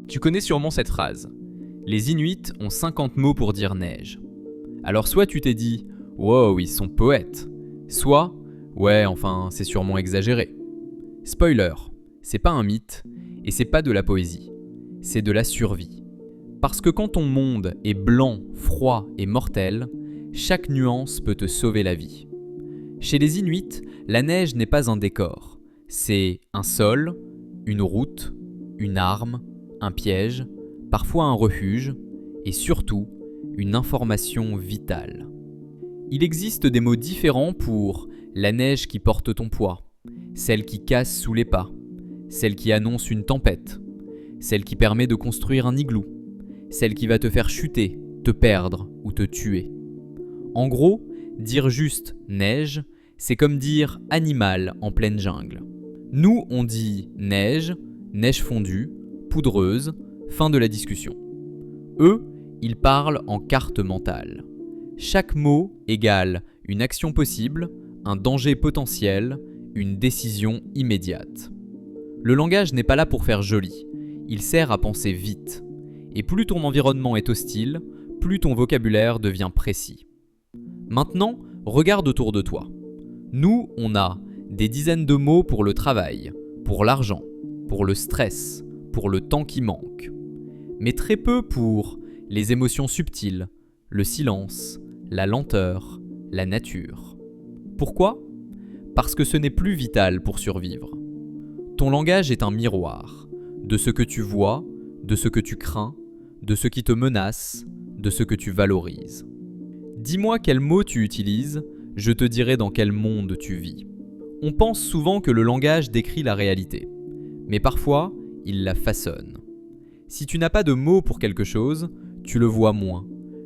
Tu connais sûrement cette phrase. Les Inuits ont 50 mots pour dire neige. Alors soit tu t'es dit « Wow, ils sont poètes », soit « Ouais, enfin, c'est sûrement exagéré ». Spoiler, c'est pas un mythe et c'est pas de la poésie, c'est de la survie. Parce que quand ton monde est blanc, froid et mortel, chaque nuance peut te sauver la vie. Chez les Inuits, la neige n'est pas un décor, c'est un sol, une route, une arme, un piège, parfois un refuge, et surtout, une information vitale. Il existe des mots différents pour la neige qui porte ton poids, celle qui casse sous les pas, celle qui annonce une tempête, celle qui permet de construire un igloo, celle qui va te faire chuter, te perdre ou te tuer. En gros, dire juste neige, c'est comme dire animal en pleine jungle. Nous, on dit neige, neige fondue, poudreuse, fin de la discussion. Eux, ils parlent en carte mentale. Chaque mot égale une action possible, un danger potentiel, une décision immédiate. Le langage n'est pas là pour faire joli, il sert à penser vite. Et plus ton environnement est hostile, plus ton vocabulaire devient précis. Maintenant, regarde autour de toi. Nous, on a des dizaines de mots pour le travail, pour l'argent, pour le stress, pour le temps qui manque. Mais très peu pour les émotions subtiles, le silence, la lenteur, la nature. Pourquoi ? Parce que ce n'est plus vital pour survivre. Ton langage est un miroir de ce que tu vois, de ce que tu crains, de ce qui te menace, de ce que tu valorises. Dis-moi quels mots tu utilises, je te dirai dans quel monde tu vis. On pense souvent que le langage décrit la réalité, mais parfois, il la façonne. Si tu n'as pas de mots pour quelque chose, tu le vois moins,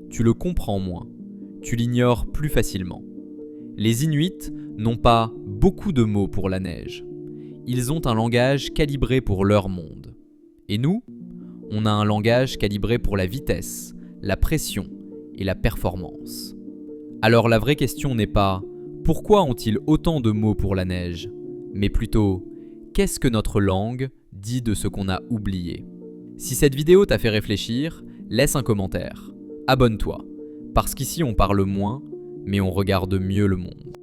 tu le comprends moins, tu l'ignores plus facilement. Les Inuits n'ont pas beaucoup de mots pour la neige. Ils ont un langage calibré pour leur monde. Et nous, on a un langage calibré pour la vitesse, la pression et la performance. Alors la vraie question n'est pas « Pourquoi ont-ils autant de mots pour la neige ?», mais plutôt « Qu'est-ce que notre langue dit de ce qu'on a oublié ?» Si cette vidéo t'a fait réfléchir, laisse un commentaire. Abonne-toi, parce qu'ici on parle moins, mais on regarde mieux le monde.